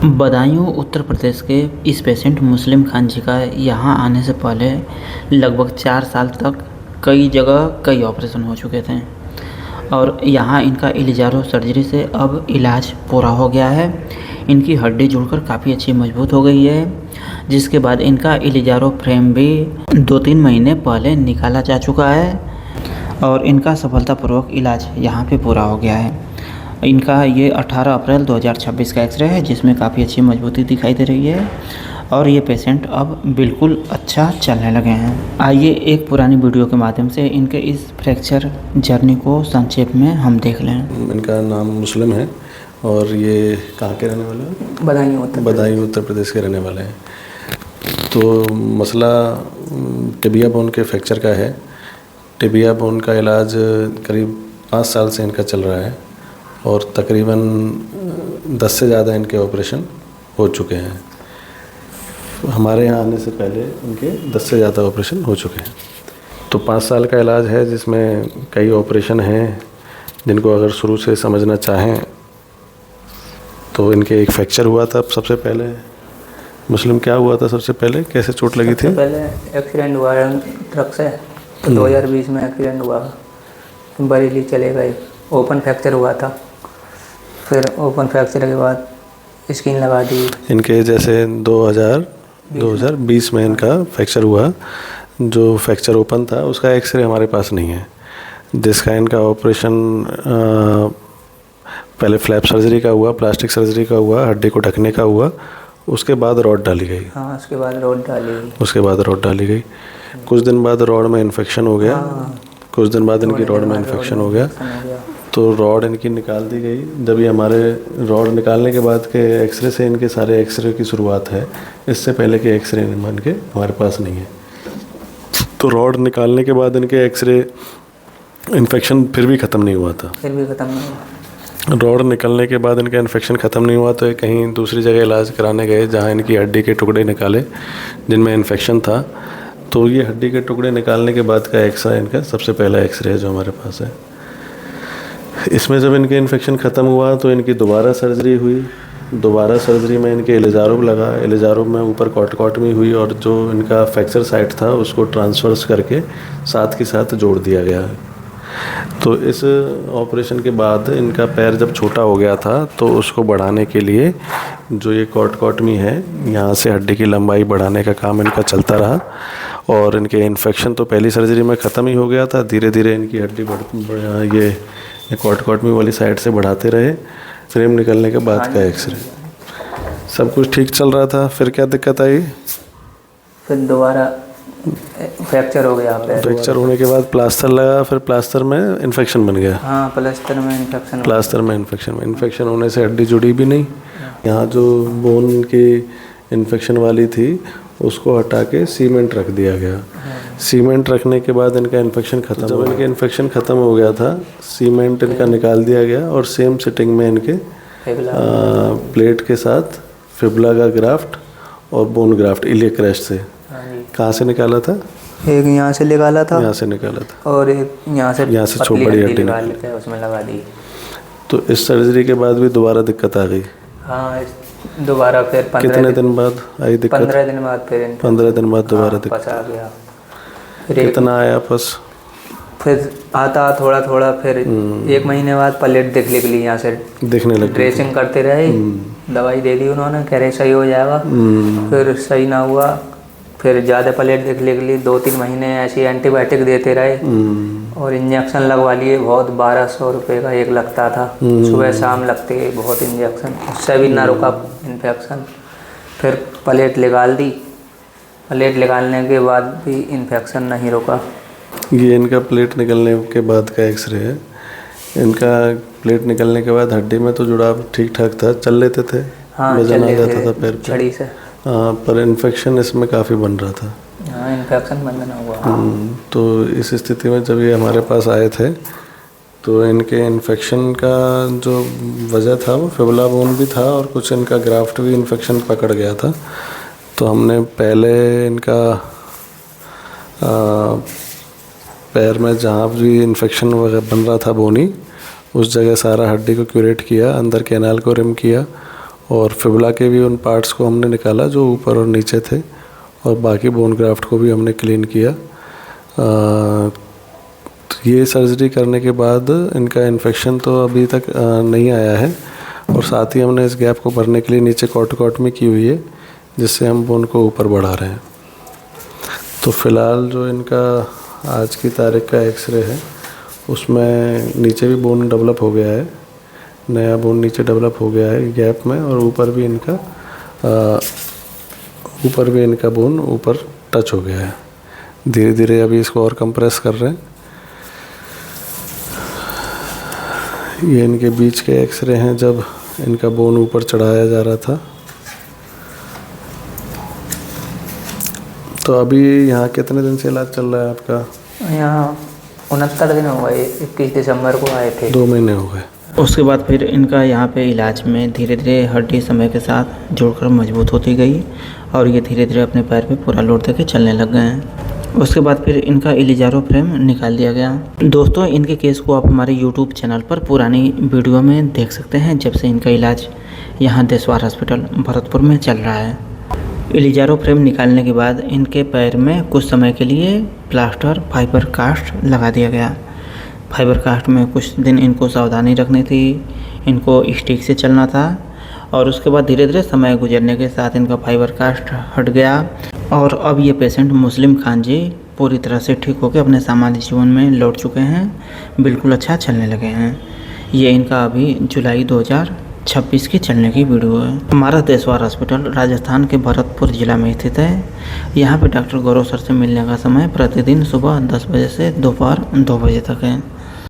बदायूं उत्तर प्रदेश के इस पेशेंट मुस्लिम खान जी का यहाँ आने से पहले लगभग 4 साल तक कई जगह कई ऑपरेशन हो चुके थे और यहाँ इनका इलिजारो सर्जरी से अब इलाज पूरा हो गया है। इनकी हड्डी जुड़कर काफ़ी अच्छी मजबूत हो गई है, जिसके बाद इनका इलिजारो फ्रेम भी 2-3 महीने पहले निकाला जा चुका है और इनका सफलतापूर्वक इलाज यहाँ पे पूरा हो गया है। इनका ये 18 अप्रैल 2026 का एक्सरे है, जिसमें काफ़ी अच्छी मजबूती दिखाई दे रही है और ये पेशेंट अब बिल्कुल अच्छा चलने लगे हैं। आइए एक पुरानी वीडियो के माध्यम से इनके इस फ्रैक्चर जर्नी को संक्षेप में हम देख लें। इनका नाम मुस्लिम है और ये कहाँ के रहने वाले हैं? बदायूं उत्तर प्रदेश के रहने वाले हैं। तो मसला टिबिया बोन के फ्रैक्चर का है। टिबिया बोन का इलाज करीब 5 साल से इनका चल रहा है और तकरीबन 10 से ज़्यादा इनके ऑपरेशन हो चुके हैं। हमारे यहाँ आने से पहले इनके 10 से ज़्यादा ऑपरेशन हो चुके हैं। तो 5 साल का इलाज है, जिसमें कई ऑपरेशन हैं जिनको अगर शुरू से समझना चाहें तो इनके एक फ्रैक्चर हुआ था सबसे पहले। मुस्लिम, क्या हुआ था सबसे पहले, कैसे चोट लगी थी? पहले एक्सीडेंट हुआ ट्रक से, 2020 में एक्सीडेंट हुआ, बरेली चले गए, ओपन फ्रैक्चर हुआ था। फिर ओपन फ्रैक्चर के बाद स्किन लगा दी। इनके जैसे 2020 में इनका फ्रैक्चर हुआ। जो फ्रैक्चर ओपन था उसका एक्सरे हमारे पास नहीं है, जिसका इनका ऑपरेशन पहले फ्लैप सर्जरी का हुआ, प्लास्टिक सर्जरी का हुआ, हड्डी को ढकने का हुआ, उसके बाद रॉड डाली गई। हाँ, उसके बाद रॉड डाली गई। कुछ दिन बाद रॉड में इन्फेक्शन हो गया। कुछ दिन बाद इनकी रॉड में इन्फेक्शन हो गया तो रॉड इनकी निकाल दी गई। जब ये हमारे रॉड निकालने के बाद के एक्सरे से इनके सारे एक्सरे की शुरुआत है, इससे पहले के एक्सरे इनके हमारे पास नहीं है। तो रॉड निकालने के बाद इनके एक्सरे इन्फेक्शन फिर भी ख़त्म नहीं हुआ था। रॉड निकलने के बाद इनका इन्फेक्शन ख़त्म नहीं हुआ तो ये कहीं दूसरी जगह इलाज कराने गए, जहाँ इनकी हड्डी के टुकड़े निकाले जिनमें इन्फेक्शन था। तो ये हड्डी के टुकड़े निकालने के बाद का एक्सरे इनका सबसे पहला एक्सरे है जो हमारे पास है। इसमें जब इनके इन्फेक्शन ख़त्म हुआ तो इनकी दोबारा सर्जरी हुई। दोबारा सर्जरी में इनके इलिजारोब लगा, इलिजारोब में ऊपर कॉटोटॉमी हुई और जो इनका फ्रैक्चर साइट था उसको ट्रांसफर्स करके साथ के साथ जोड़ दिया गया है। तो इस ऑपरेशन के बाद इनका पैर जब छोटा हो गया था तो उसको बढ़ाने के लिए जो ये कॉटोटॉमी है, यहाँ से हड्डी की लंबाई बढ़ाने का काम इनका चलता रहा और इनके इन्फेक्शन तो पहली सर्जरी में ख़त्म ही हो गया था। धीरे धीरे इनकी हड्डी ये कॉटोटॉमी वाली साइड से बढ़ाते रहे। फ्रेम निकलने के बाद का एक्सरे सब कुछ ठीक चल रहा था। फिर क्या दिक्कत आई? फिर दोबारा फ्रैक्चर हो गया। फ्रैक्चर होने के बाद प्लास्टर लगा, फिर प्लास्टर में इन्फेक्शन बन गया। हाँ, प्लास्टर में इन्फेक्शन होने से हड्डी जुड़ी भी नहीं। यहाँ जो बोन की इन्फेक्शन वाली थी उसको हटा के सीमेंट रख दिया गया। सीमेंट रखने के बाद इनका इन्फेक्शन ख़त्म। जब इनके इन्फेक्शन ख़त्म हो गया था, सीमेंट इनका निकाल दिया गया और सेम सिटिंग में इनके प्लेट के साथ फिबुला का ग्राफ्ट और बोन ग्राफ्ट इलियक क्रस्ट से। कहाँ से निकाला था? एक यहाँ से निकाला था और एक यहाँ से छोटी बड़ी हड्डी निकाल के उसमें लगा दी। तो इस सर्जरी के बाद भी दोबारा दिक्कत आ गई। हाँ, दोबारा फिर कितने दिन बाद आई दिक्कत? 15 दिन बाद फिर 15 दिन बाद दोबारा दिक्कत आ गया। कितना आया पस? फिर आता थोड़ा फिर 1 महीने बाद प्लेट दिखने के लिए यहाँ से दिखने लगी। ड्रेसिंग करते रहे, दवाई दे दी उन्होंने, कह रहे सही हो जाएगा। फिर सही ना हुआ, फिर ज़्यादा प्लेट दिखने के लिए 2-3 महीने ऐसी एंटीबायोटिक देते रहे और इंजेक्शन लगवा लिए। बहुत 1200 रुपये का एक लगता था, सुबह शाम लगते बहुत इंजेक्शन, उससे भी ना रुका इन्फेक्शन। फिर प्लेट निकाल दी, प्लेट निकालने के बाद भी इन्फेक्शन नहीं रुका। ये इनका प्लेट निकलने के बाद का एक्सरे है। इनका प्लेट निकलने के बाद हड्डी में तो जुड़ाव ठीक ठाक था, चल लेते थे। हाँ, वजन आ जाता था पैर पे छड़ी से। हाँ, पर इन्फेक्शन इसमें काफ़ी बन रहा था। हाँ, इन्फेक्शन बंद ना हुआ। तो इस स्थिति में जब ये हमारे पास आए थे तो इनके इन्फेक्शन का जो वजह था वो फिबुला बोन भी था और कुछ इनका ग्राफ्ट भी इन्फेक्शन पकड़ गया था। तो हमने पहले इनका पैर में जहाँ भी इन्फेक्शन वगैरह बन रहा था बोनी, उस जगह सारा हड्डी को क्यूरेट किया, अंदर कैनाल को रिम किया और फिबुला के भी उन पार्ट्स को हमने निकाला जो ऊपर और नीचे थे, और बाकी बोन ग्राफ्ट को भी हमने क्लीन किया। ये सर्जरी करने के बाद इनका इन्फेक्शन तो अभी तक नहीं आया है, और साथ ही हमने इस गैप को भरने के लिए नीचे कॉटोकॉटमी की हुई है, जिससे हम बोन को ऊपर बढ़ा रहे हैं। तो फ़िलहाल जो इनका आज की तारीख का एक्सरे है उसमें नीचे भी बोन डेवलप हो गया है, नया बोन नीचे डेवलप हो गया है गैप में, और ऊपर भी इनका बोन ऊपर टच हो गया है। धीरे धीरे अभी इसको और कंप्रेस कर रहे हैं। ये इनके बीच के एक्सरे हैं जब इनका बोन ऊपर चढ़ाया जा रहा था। तो अभी यहाँ कितने दिन से इलाज चल रहा है आपका? यहाँ 69 दिन हो गए, 21 दिसंबर को आए थे। 2 महीने हो गए। उसके बाद फिर इनका यहाँ पे इलाज में धीरे धीरे हड्डी समय के साथ जुड़कर मजबूत होती गई, और ये धीरे धीरे अपने पैर पे पूरा लोड देके चलने लग गए हैं। उसके बाद फिर इनका इलिजारो फ्रेम निकाल दिया गया। दोस्तों, इनके केस को आप हमारे यूट्यूब चैनल पर पुरानी वीडियो में देख सकते हैं, जब से इनका इलाज यहाँ देशवार हॉस्पिटल भरतपुर में चल रहा है। इलिजारो फ्रेम निकालने के बाद इनके पैर में कुछ समय के लिए प्लास्टर फाइबर कास्ट लगा दिया गया। फाइबर कास्ट में कुछ दिन इनको सावधानी रखनी थी, इनको स्टिक से चलना था, और उसके बाद धीरे धीरे समय गुजरने के साथ इनका फाइबर कास्ट हट गया, और अब ये पेशेंट मुस्लिम खान जी पूरी तरह से ठीक होकर अपने सामान्य जीवन में लौट चुके हैं, बिल्कुल अच्छा चलने लगे हैं। ये इनका अभी जुलाई 2026 की चलने की वीडियो है। हमारा देशवार हॉस्पिटल राजस्थान के भरतपुर ज़िला में स्थित है। यहाँ पे डॉक्टर गौरव सर से मिलने का समय प्रतिदिन सुबह 10 बजे से दोपहर 2 बजे तक है।